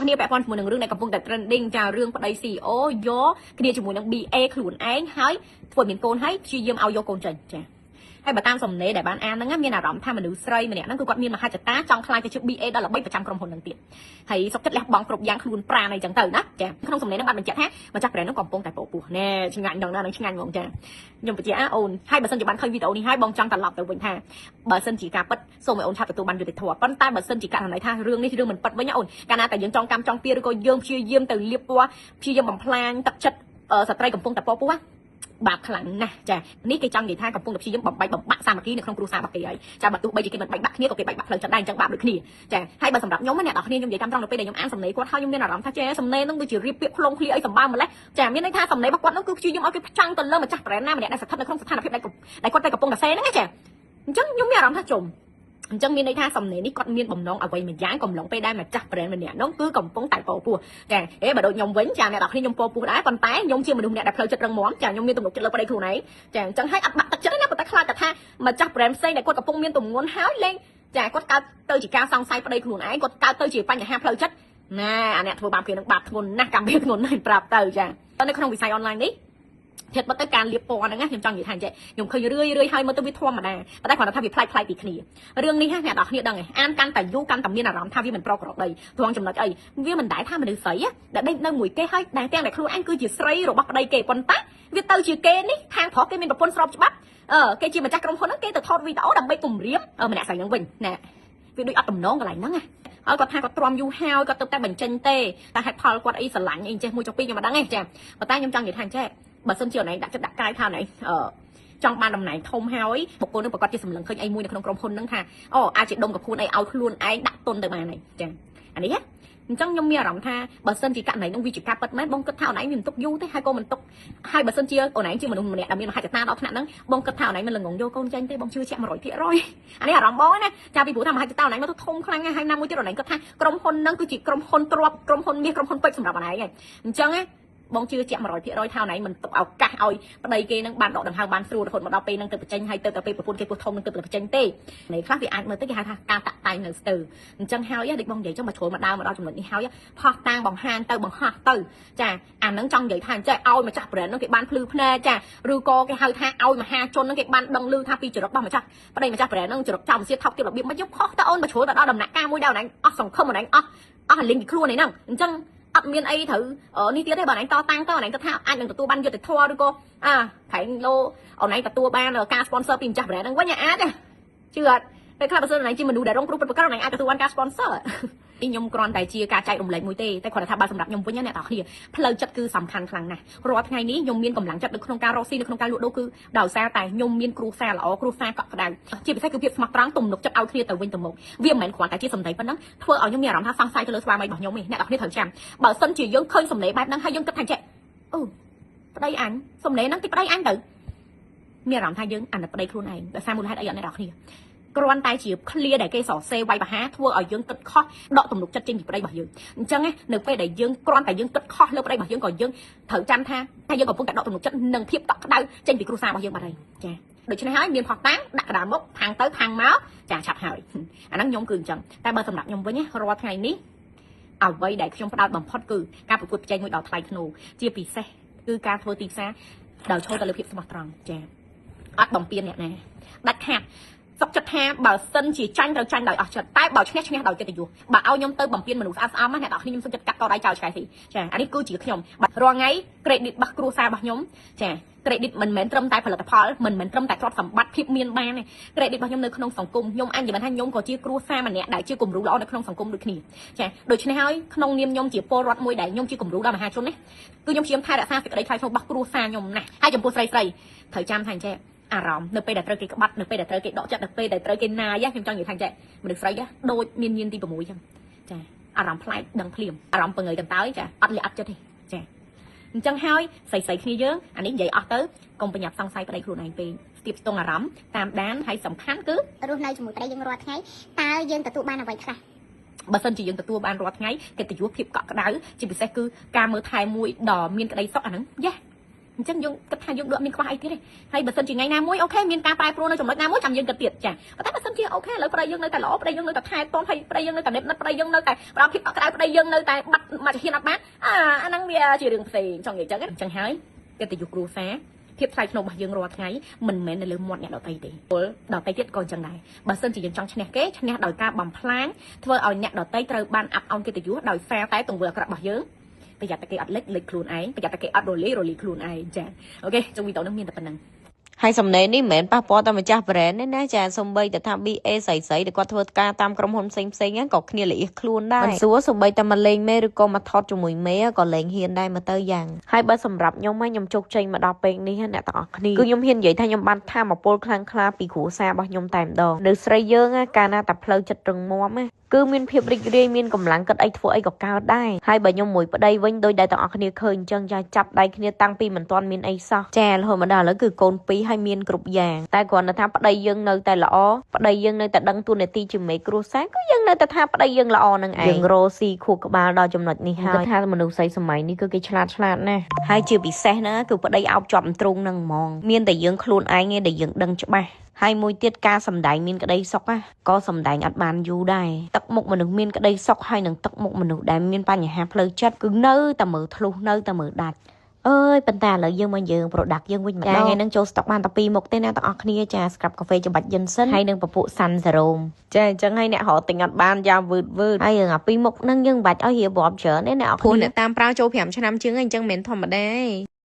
គ្នាពាក់ព័ន្ធជាមួយនឹងរឿងដែលកំពុងតែ trending ចារឿងប្តី CEO យកគ្នាជាមួយនឹង BA ខ្លួនឯងហើយធ្វើមានកូនហើយព្យាយាមឲ្យយកកូនចេញចាហើយបើតាមសំណេរដែលបានអានហ្នឹងមានអារម្មណ៍ថាមនុស្សស្រីម្នាក់ហ្នឹងគឺគាត់មានមហិច្ឆតាចង់ខ្លាចទៅជា BA ដល់ល្បីប្រចាំក្រុមហ៊ុនហ្នឹងទៀតហើយសុខចិត្តលះបង់គ្រប់យ៉ាងខ្លួនប្រាណអីចឹងទៅណាចាក្នុងសំណេរហ្នឹងបានបញ្ជាក់ថាម្ចាស់ brand ហ្នឹងកំពុងតែពោពោះណែឆ្ងាញ់ដល់ណានឹងឆ្ងាញ់ហ្មងចាខ្ញុំបញ្ជាក់អូនហើយបើសិនជាបានឃើញវីដេអូនេះហើយបងចង់ត្រឡប់ទៅវិញថាបើសិនជាការពិតសូមឲ្យអូនឆាប់ទទួលបានយុត្តិធម៌ប៉ុន្តែបើសិនជាករណីថារឿងនេះរឿងមិនពិតវិញអូនកាលណាតែយើងចង់កម្មចង់ពៀឬក៏យើងព្យាយាមទៅលៀបពណ៌ព្យាយាមបំផ្លាញទឹកចិត្តស្ត្រីកំពុងតែពោពោះបាបខ្លាំងណាស់ចានេះគេចង់និយាយថាកំពុងតែព្យាយាមបំបាក់សាមគ្គីនៅក្នុងគ្រួសាររបស់គេហើយចាបើទោះបីជាគេមិនបែកបាក់គ្នាក៏គេបែកបាក់ផ្លូវចិត្តដែរអញ្ចឹងបាបដូចគ្នាចាហើយបើសម្រាប់ខ្ញុំអ្នកនរគ្នាខ្ញុំនិយាយតាមត្រង់នៅពេលដែលខ្ញុំអានសំណេរគាត់ហើយខ្ញុំមានអារម្មណ៍ថាចេះសំណេរនឹងដូចជារៀបពាក្យផ្លុំឃ្លាអីសម្បើម្លេះចាមានន័យថាសំណេររបស់គាត់នឹងគឺព្យាយាមឲ្យគេផ្ចាំងទៅលើម្ចាស់ brand ណាម្នាក់ដែលស្ថិតនៅក្នុងស្ថានភាពដែលគាត់តែកំពុងតែសេហ្នឹងចាអញ្ចឹងខ្ញុំមានអារម្មណ៍ថាជុំអញ្ចឹងមានន័យថាសំណេរនេះគាត់មានបំណងអ្វីមួយយ៉ាងកំឡុងពេលដែលម្ចាស់ brand ម្នាក់នោះគឺកំពុងតែពោពោះចាបើដូចខ្ញុំវិញចាអ្នកនរគ្នាខ្ញុំពោពោះដែរប៉ុន្តែខ្ញុំជាមនុស្សម្នាក់ដែលផ្លូវចិត្តរឹងមាំចាខ្ញុំមានទំនុកចិត្តលើប្តីខ្លួនឯងចាអញ្ចឹងហើយអត់បាក់ទឹកចិត្តណាប៉ុន្តែខ្លាចតែថាម្ចាស់ brand ផ្សេងដែលគាត់កំពុងមានទម្ងន់ហើយលេងចាគាត់កើតទៅជាការសង្ស័យប្តីខ្លួនឯងគាត់កើតទៅជាបញ្ហាផ្លូវចិត្តណាអាអ្នកធ្វើបាបគេនឹងបាបធ្ងន់ណាស់កម្មវិធីធ្ងន់ណាស់ប្រាប់ទៅចានៅក្នុងវិស័យអនឡាញនេះធៀបទៅការលៀបពណ៌ហ្នឹងណាខ្ញុំចង់និយាយថាអញ្ចឹងខ្ញុំឃើញរឿយហើយមើលទៅវាធម្មតាប៉ុន្តែគ្រាន់តែថាវាប្លែកពីគ្នារឿងនេះអ្នកនរគ្នាដឹងឯងអានកាន់តែយូរកាន់តែមានអារម្មណ៍ថាវាមិនប្រក្រតីត្រង់ចំណុចអីវាមិនដែលថាមនុស្សស្រីដែលដេកនៅមួយគេហើយដែលទាំងតែខ្លួនឯងគឺជាស្រីរបស់ប្តីគេប៉ុន្តែវាទៅជាគេនេះខាងប្រុសគេមានប្រពន្ធស្របច្បាប់គេជាម្ចាស់ក្រុមហ៊ុនហ្នឹងគេទៅថតវីដេអូដើម្បីគំរាមម្នាក់ស្រីហ្នឹងវិញណាវាដូចអត់តំណងកន្លែងហ្នឹងណាហើយគាត់ថាគាត់ទ្រាំយូរហើយគាត់ទៅតែបញ្ចេញទេតែហេតុផលគាត់អីស្រឡាញ់អីចេះមួយចុះពីរខ្ញុំមិនដឹងទេចាប៉ុន្តែខ្ញុំចង់និយាយថាអញ្ចឹងបើសិនជាអូនឯងដាក់ចិត្តដាក់កាយថាអូនឯងចង់បានតំណែងធំហើយបុគ្គលនឹងប្រកាសជាសម្លឹងឃើញអីមួយនៅក្នុងក្រុមហ៊ុនហ្នឹងថាអូអាចជាដុំកពួនអីឲ្យខ្លួនឯងដាក់ទុនទៅបានហើយចាអានេះអញ្ចឹងខ្ញុំមានអារម្មណ៍ថាបើសិនជាករណីនោះវាជាការពិតមែនបងគិតថាអូនឯងមានទុកយូរទេហើយក៏មិនទុកហើយបើសិនជាអូនឯងជាមនុស្សម្នាក់ដែលមានមហិច្ឆតាដល់ថ្នាក់ហ្នឹងបងគិតថាអូនឯងមិនល្ងងយកកូនចេញទេបងជឿជាក់ 100% អានេះអារម្មណ៍បងណាចាពីព្រោះថាមហិច្ឆតាអូនឯងមកទៅធំខ្លាំងហើយណាមួយទៀតអូនឯងគិតថាក្រុមហ៊ុនហ្នឹងគឺជាក្រុមហ៊ុនទ្រព្យក្រុមហ៊ុនមាសក្រុមហ៊ុនពេជ្រសម្រាប់អូនឯងហើយអញ្ចឹងបងជឿជាក់ 100% ថាអូនឯងមិនទុកឱកាសឲ្យប្តីគេនឹងបានដកដង្ហើមបានស្រួលរហូតមកដល់ពេលនឹងទៅបញ្ចេញហើយទៅពេលប្រពន្ធគេពោះធំនឹងទៅបញ្ចេញទេនៃខ្លះវាអាចមើលទៅគេហៅថាការតាក់តែងនៅស្ទើអញ្ចឹងហើយដូចបងនិយាយចឹងមកជ្រុលមកដើមមកដល់ចំណុចនេះហើយផោះតាំងបង្ហាញទៅបង្ហោះទៅចាអានឹងចង់និយាយថាអញ្ចឹងឲ្យម្ចាស់ brand នឹងគេបានភ្លឺភ្នែចាឬក៏គេហៅថាឲ្យមហាជននឹងគេបានដឹងឮថាពីចរិតរបស់ម្ចាស់ប្តីម្ចាស់ brand នឹងចរិតចំសៀតថប់ទៀតរបៀបមិនយកខុសតើអូនមកជ្រុលទៅដល់ដំណាក់កាលមួយដែរអូនឯងអស់សង្ឃឹមអូនឯងអស់លីងពីខ្លួនឯហ្នឹងអញ្ចឹងអត់មានអីត្រូវនេះទៀតទេបើអូនឯងតតាំងទៅអូនឯងគិតថាអាចនឹងទទួលបានយុត្តិធម៌ឬក៏ខែងលោអូនឯងទទួលបានការ sponsor ពីម្ចាស់ brand ហ្នឹងវិញអាចជឿអត់ពេលខ្លះបើសិនអូនឯងជាមនុស្សដែលរងគ្រោះពិតប្រាកដអូនឯងអាចទទួលបានការ sponsor ខ្ញុំគ្រាន់តែជាការចែករំលែកមួយទេតែគ្រាន់តែថាបើសម្រាប់ខ្ញុំវិញអ្នកនរគ្នាផ្លូវចិត្តគឺសំខាន់ខ្លាំងណាស់រាល់ថ្ងៃនេះខ្ញុំមានកម្លាំងចិត្តនៅក្នុងការរកស៊ីនៅក្នុងការលក់ដូរគឺដោយសារតែខ្ញុំមានគ្រួសារល្អគ្រួសារកក់ក្ដៅជាពិសេសគឺភាពស្មោះត្រង់ទំនុកចិត្តឲ្យគ្នាទៅវិញទៅមកវាមិនមែនគ្រាន់តែជាសម្ដីប៉ុណ្ណឹងធ្វើឲ្យខ្ញុំមានអារម្មណ៍ថាសង្ស័យទៅលើស្វាមីរបស់ខ្ញុំទេអ្នកនរគ្នាត្រូវចាំបើសិនជាយើងឃើញសម្ដីបែបហ្នឹងហើយយើងគិតថាចេះអូប្តីអញសម្ដីហ្នឹងទីប្តីអញទៅមានអារម្មណ៍ថាយើងអាណិតប្តីខ្លួនឯងដោយសារមូលហេតុអីអត់អ្នកនរគ្នាគ្រាន់តែជាឃ្លាដែលគេសរសេរវាយបហាធ្វើឲ្យយើងគិតខុសដកទំនុកចិត្តចេញពីប្តីរបស់យើងអញ្ចឹងនៅពេលដែលយើងគ្រាន់តែយើងគិតខុសលើប្តីរបស់យើងក៏យើងត្រូវចាំថាយើងកំពុងតែដកទំនុកចិត្តនិងភាពកក់ក្ដៅចេញពីគ្រួសាររបស់យើងបាត់ហើយចាដូច្នេះហើយមានផុសតាំងដាក់កណ្ដាលមុខផាំងទៅផាំងមកចាឆាប់ហើយអាហ្នឹងខ្ញុំគឺអញ្ចឹងតែបើសម្រាប់ខ្ញុំវិញរាល់ថ្ងៃនេះអ្វីដែលខ្ញុំផ្ដោតបំផុតគឺការប្រកួតប្រជែងមួយដល់ថ្លៃធ្នូជាពិសេសគឺការធ្វើទីផ្សារដោយឈរទៅលើភាពស្មោះត្រង់ចាអត់បំពេញអ្នកណាដាច់ខាតសុខចិត្តថាបើសិនជាចាញ់ត្រូវចាញ់ដោយអស់ចិត្តតែបើឈ្នះដោយកិត្តិយសបើឲ្យខ្ញុំទៅបំពេញមនុស្សស្អាតស្អំណាអ្នកនរខ្ញុំសុខចិត្តកាត់កដៃចោលឆ្កែស៊ីចាអានេះគឺជាខ្ញុំបាទរាល់ថ្ងៃ credit របស់គ្រួសាររបស់ខ្ញុំចា credit មិនមែនត្រឹមតែផលិតផលមិនមែនត្រឹមតែទ្រព្យសម្បត្តិភាពមានបានទេ credit របស់ខ្ញុំនៅក្នុងសង្គមខ្ញុំអញនិយាយថាខ្ញុំក៏ជាគ្រួសារម្នាក់ដែលជាគំរូល្អនៅក្នុងសង្គមដូចគ្នាចាដូច្នេះហើយក្នុងនាមខ្ញុំជាពលរដ្ឋមួយដែលខ្ញុំជាគំរូដល់មហាជននេះគឺខ្ញុំព្យាយាមថែរក្សាសេចក្តីថ្លៃថ្នូររបស់គ្រួសារខ្ញុំណាស់ហើយចំពោះស្រីត្រូវចាំថាអញ្ចឹងអារម្មណ៍នៅពេលដែលត្រូវគេក្បត់នៅពេលដែលត្រូវគេដកចិត្តនៅពេលដែលត្រូវគេណាយខ្ញុំចង់និយាយថាចេះមនុស្សស្រីដូចមានញៀនទី6ចឹងចាអារម្មណ៍ប្លែកដឹងភ្លាមអារម្មណ៍ពងើយកន្តើយចាអត់លាក់អត់ចិត្តទេចាអញ្ចឹងហើយស្រីគ្នាយើងអានេះនិយាយអស់ទៅកុំប្រញាប់សង្ស័យប្តីខ្លួនឯងពេកស្ទាបស្ទង់អារម្មណ៍តាមដានហើយសំខាន់គឺរស់នៅជាមួយប្តីយើងរាល់ថ្ងៃតើយើងទទួលបានអ្វីខ្លះបើសិនជាយើងទទួលបានរាល់ថ្ងៃកិត្តិយសភាពកក់ក្ដៅជាពិសេសគឺការមើលថែមួយដ៏មានក្តីសុខអាហ្នឹងយ៉ា ចឹងយើងគិតថាយើងដកមានខ្វះអីទៀតទេហើយបើសិនជាថ្ងៃណាមួយអូខេមានការប្រែប្រួលនៅចំណុចណាមួយចាំយើងគិតទៀតចាប៉ុន្តែបើសិនជាអូខេឥឡូវប្តីយើងនៅតែល្អប្តីយើងនៅតែថែទាំហើយប្តីយើងនៅតែនិតប្តីយើងនៅតែផ្ដល់ភាពកក់ក្ដៅប្តីយើងនៅតែបាត់មកជាហ៊ានអត់បានអាហ្នឹងវាជារឿងផ្សេងចង់និយាយចឹងអញ្ចឹងហើយកិត្តិយសគ្រួសារភាពថ្លៃថ្នូររបស់យើងរាល់ថ្ងៃមិនមែននៅលើមាត់អ្នកដទៃទេពលដទៃទៀតក៏អញ្ចឹងដែរបើសិនជាយើងចង់ឈ្នះគេឈ្នះដោយការបំផ្លាញធ្វើឲ្យអ្នកដទៃត្រូវបានអាប់អន់កិត្តិយសដោយសារតែទង្វើអាក្រក់របស់យើងប្រយ័ត្នតែគេអត់លេចខ្លួនឯងប្រយ័ត្នតែគេអត់រលាយខ្លួនឯងចាអូខេចុងវីដេអូនេះមានតែប៉ុណ្្នឹងហើយសំណេរនេះមិនមែនប៉ះពាល់តែម្ចាស់ brand ទេណាចាសំបីតែថា BA ស្រីដែលគាត់ធ្វើការតាមក្រុមហ៊ុនផ្សេងហ្នឹងក៏គ្នាល្អៀសខ្លួនដែរមិនសួរសំបីតែមកលេងមេឬក៏មកថតជាមួយមេក៏លេងហ៊ានដែរមកទៅយ៉ាងហើយបើសម្រាប់ខ្ញុំខ្ញុំជោគជ័យមកដល់ពេលនេះអ្នកទាំងអស់គ្នាគឺខ្ញុំហ៊ាននិយាយថាខ្ញុំបានថាមពលខ្លាំងក្លាពីគ្រួសាររបស់ខ្ញុំតែម្ដងនៅស្រីយើងកាលណាតែផ្លូវចិត្តរឹងមាំគឺមានភាពរីករាយមានកម្លាំងគិតអីធ្វើអីក៏កើតដែរហើយបើខ្ញុំមួយប្តីវិញដោយដែលទាំងអស់គ្នាឃើញអញ្ចឹងចាចាប់ដៃគ្នាតាំងពីមិនទាន់មានអីសោះចារហូតមកដល់ឥឡូវគឺកូនពីរហើយមានគ្រប់យ៉ាងតែគ្រាន់តែថាប្តីយើងនៅតែល្អប្តីយើងនៅតែដឹងទួនាទីជាមេគ្រួសារគឺយើងនៅតែថាប្តីយើងល្អនឹងឯងយើងរស់ស៊ីខួរក្បាលដល់ចំណុចនេះហើយគាត់ថាមនុស្សស្រីសម័យនេះគឺគេឆ្លាតណាស់ហើយជាពិសេសណាគឺប្តីអោបជាប់ទ្រូងនឹងហ្មងមានតែយើងខ្លួនឯងឯងដែលយើងដឹងច្បាស់ហើយមួយទៀតការសម្ដែងមានក្តីសុខក៏សម្ដែងអត់បានយូរដែរទឹកមុខមនុស្សមានក្តីសុខហើយនឹងទឹកមុខមនុស្សដែលមានបញ្ហាផ្លូវចិត្តគឺនៅតែមើលធ្លុះនៅតែមើលដាច់អើយប៉ុន្តែឥឡូវយើងមកយើង product យើងវិញម្ដងថ្ងៃហ្នឹងចូល stock បានតែ2មុខទេណាទាំងអស់គ្នាចា scrub cafe ច្បាច់ Jensen ហើយនឹងពពួក Sun Serum ចាអញ្ចឹងហើយអ្នករកទិញអត់បានយ៉ាវឺតហើយរឿងអា2មុខហ្នឹងយើងមិនបាច់ឲ្យរៀបរាប់ច្រើនទេអ្នកអរគុណអ្នកតាមប្រើចូល5ឆ្នាំជាងហើយអញ្ចឹងមិនមែនធម្មតាទេ